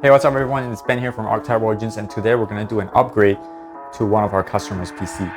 Hey, what's up everyone? It's Ben here from Archetype Origins, and today we're going to do an upgrade to one of our customers' PC.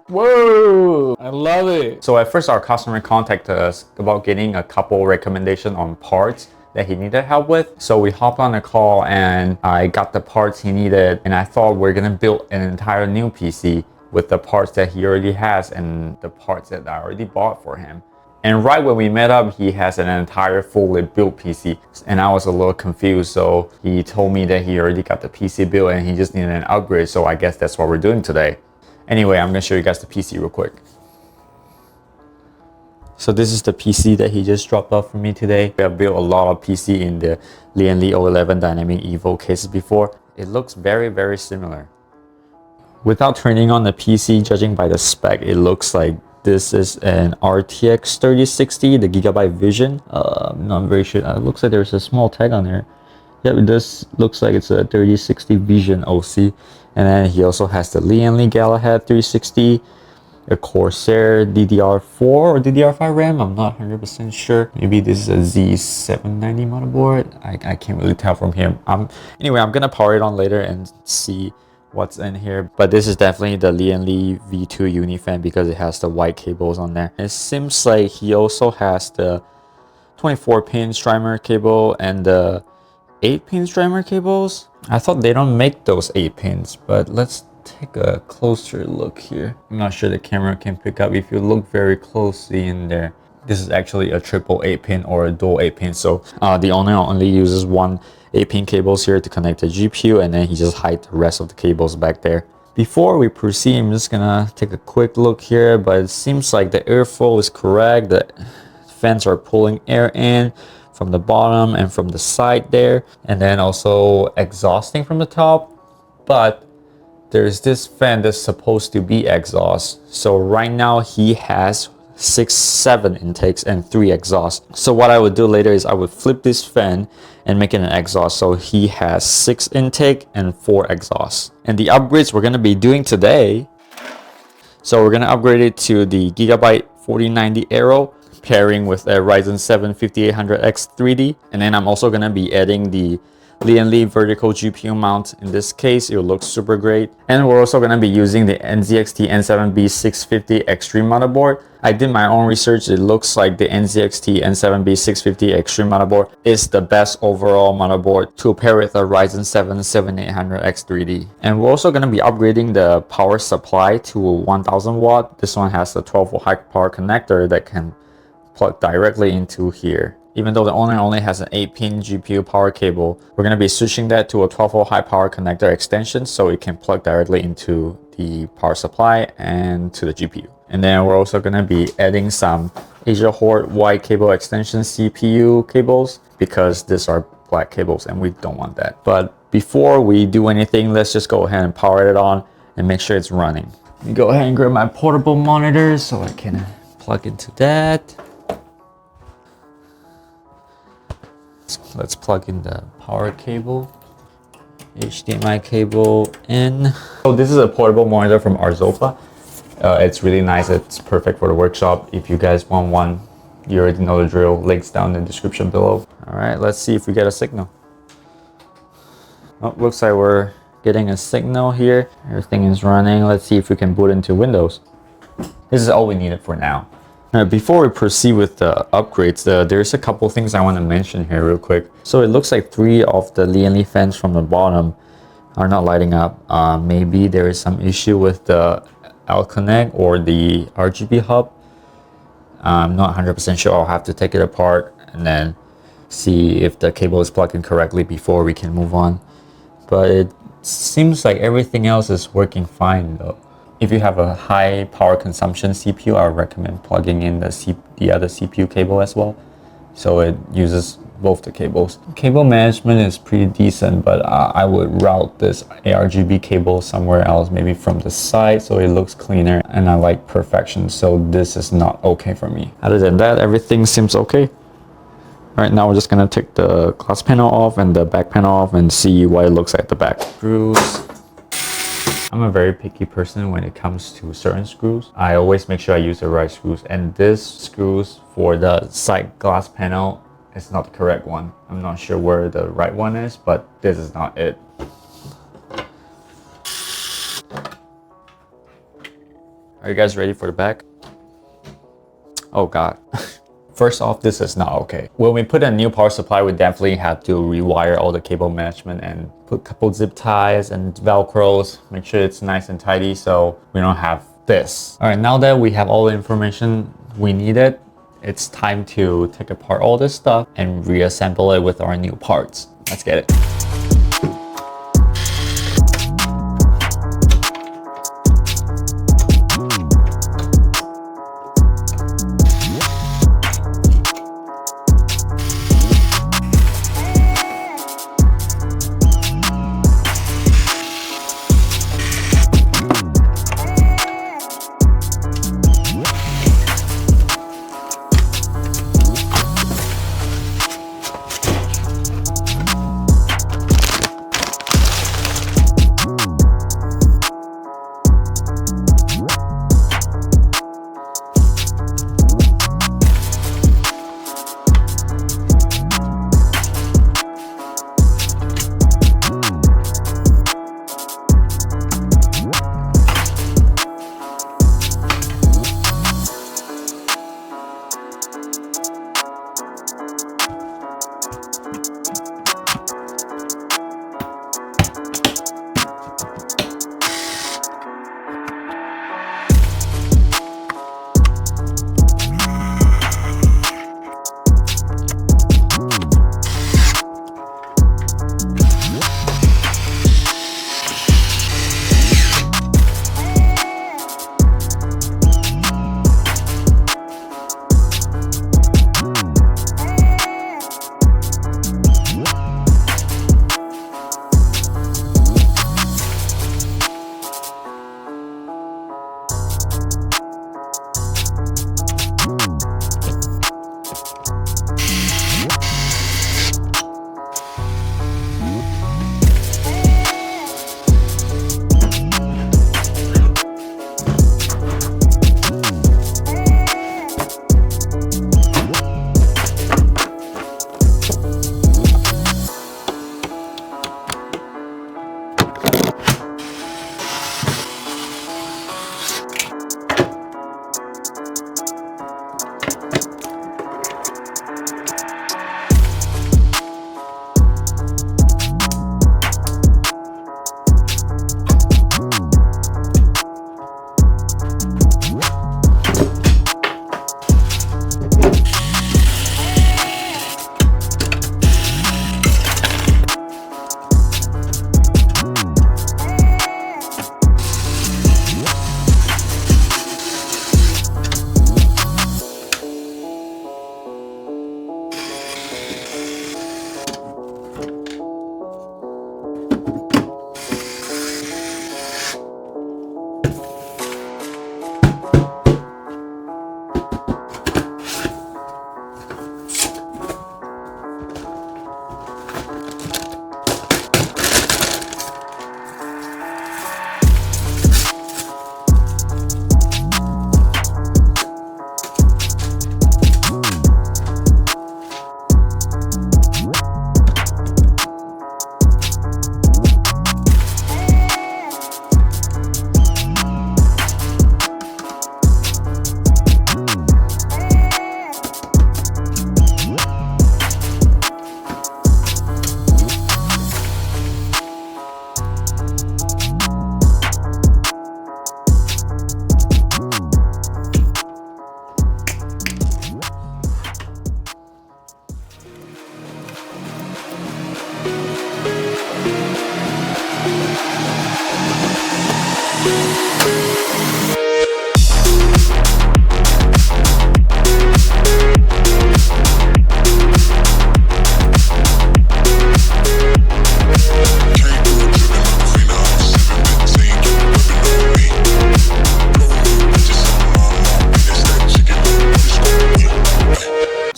Whoa, I love it. So at first our customer contacted us about getting a couple recommendations on parts that he needed help with. So we hopped on a call and I got the parts he needed, and I thought we're going to build an entire new PC with the parts that he already has and the parts that I already bought for him. And right when we met up, he has an entire fully built PC, and I was a little confused. So he told me that he already got the PC built and he just needed an upgrade. So I guess that's what we're doing today. Anyway, I'm gonna show you guys the PC real quick. So this is the PC that he just dropped off for me today. We have built a lot of PC in the Lian Li O11 Dynamic EVO cases before. It looks very, very similar. Without turning on the PC, judging by the spec, it looks like this is an RTX 3060, the Gigabyte Vision. I'm not very sure. It looks like there's a small tag on there. Yep, this looks like it's a 3060 Vision OC. And then he also has the Lian Li Galahad 360, a Corsair DDR4 or DDR5 RAM. I'm not 100% sure. Maybe this is a Z790 motherboard. I can't really tell from here. Anyway, I'm gonna power it on later and see what's in here, but this is definitely the Lian Li V2 Unifan because it has the white cables on there. It seems like he also has the 24-pin streamer cable and the 8-pin streamer cables. I thought they don't make those 8 pins, but let's take a closer look here. I'm not sure the camera can pick up. If you look very closely in there, this is actually a triple 8-pin or a dual 8-pin. So the owner only uses one 8-pin cables here to connect the GPU, and then he just hides the rest of the cables back there. Before we proceed, I'm just gonna take a quick look here, but it seems like the airflow is correct. The fans are pulling air in from the bottom and from the side there, and then also exhausting from the top. But there's this fan that's supposed to be exhaust. So right now he has 7 intakes and 3 exhausts. So what I would do later is I would flip this fan and make it an exhaust. So he has 6 intake and 4 exhausts. And the upgrades we're going to be doing today, so we're going to upgrade it to the Gigabyte 4090 Aero, pairing with a Ryzen 7 5800X 3D. And then I'm also going to be adding the Lian Li vertical GPU mount. In this case, it will look super great. And we're also going to be using the NZXT N7B 650 Extreme motherboard. I did my own research. It looks like the NZXT N7B 650 Extreme motherboard is the best overall motherboard to pair with a Ryzen 7 7800X 3D. And we're also going to be upgrading the power supply to 1000 watt. This one has the 12-volt high power connector that can plug directly into here. Even though the owner only has an 8-pin GPU power cable, we're going to be switching that to a 12-volt high power connector extension so it can plug directly into the power supply and to the GPU. And then we're also going to be adding some Asia Horde white cable extension CPU cables because these are black cables and we don't want that. But before we do anything, let's just go ahead and power it on and make sure it's running. Let me go ahead and grab my portable monitor so I can plug into that. Let's plug in the power cable, HDMI cable in. So this is a portable monitor from Arzopa. It's really nice. It's perfect for the workshop. If you guys want one, you already know the drill. Links down in the description below. All right, let's see if we get a signal. Oh, looks like we're getting a signal here. Everything is running. Let's see if we can boot into Windows. This is all we needed for now. Before we proceed with the upgrades, there's a couple things I want to mention here real quick. So it looks like 3 of the Lian Li fans from the bottom are not lighting up. Maybe there is some issue with the L connect or the RGB hub. I'm not 100% sure. I'll have to take it apart and then see if the cable is plugged in correctly before we can move on. But it seems like everything else is working fine though. If you have a high power consumption CPU, I would recommend plugging in the other CPU cable as well. So it uses both the cables. Cable management is pretty decent, but I would route this ARGB cable somewhere else, maybe from the side so it looks cleaner, and I like perfection, so this is not okay for me. Other than that, everything seems okay. Alright, now we're just gonna take the glass panel off and the back panel off and see what it looks like at the back. Screws. I'm a very picky person when it comes to certain screws. I always make sure I use the right screws, and this screws for the side glass panel is not the correct one. I'm not sure where the right one is, but this is not it. Are you guys ready for the back? Oh God. First off, this is not okay. When we put a new power supply, we definitely have to rewire all the cable management and put a couple zip ties and Velcros, make sure it's nice and tidy so we don't have this. All right, now that we have all the information we needed, it's time to take apart all this stuff and reassemble it with our new parts. Let's get it.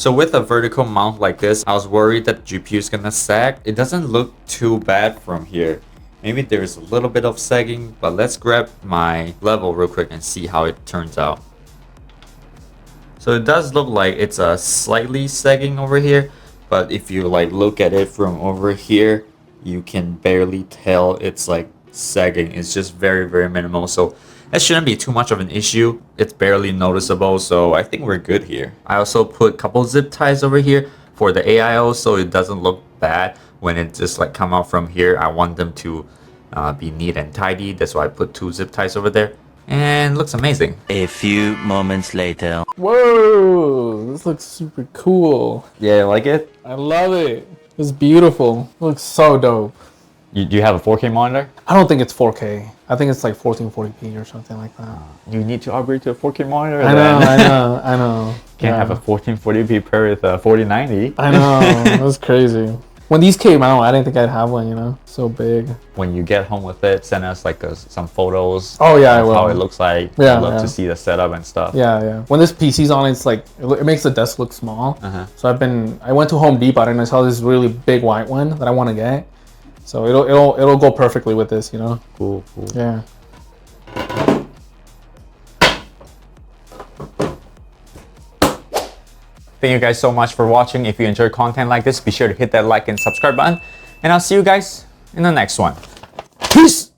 So with a vertical mount like this, I was worried that the GPU is gonna sag. It doesn't look too bad from here. Maybe there's a little bit of sagging, but let's grab my level real quick and see how it turns out. So it does look like it's a slightly sagging over here, but if you like look at it from over here, you can barely tell it's like sagging. It's just very, very minimal. So that shouldn't be too much of an issue. It's barely noticeable, so I think we're good here. I also put a couple zip ties over here for the AIO so it doesn't look bad when it just like come out from here. I want them to be neat and tidy. That's why I put 2 zip ties over there, and it looks amazing. A few moments later. Whoa, this looks super cool. Yeah, you like it? I love it. It's beautiful. It looks so dope. Do you have a 4K monitor? I don't think it's 4K. I think it's like 1440p or something like that. You need to upgrade to a 4K monitor. I know. Can't have a 1440p pair with a 4090. I know. It was crazy. When these came out, I didn't think I'd have one, you know? So big. When you get home with it, send us like some photos. Oh yeah, I of will. how it looks like. Yeah, I'd love yeah. to see the setup and stuff. Yeah. When this PC's on, it's like, it makes the desk look small. So I went to Home Depot and I saw this really big white one that I want to get. So it'll go perfectly with this, you know? Cool. Yeah. Thank you guys so much for watching. If you enjoy content like this, be sure to hit that like and subscribe button. And I'll see you guys in the next one. Peace!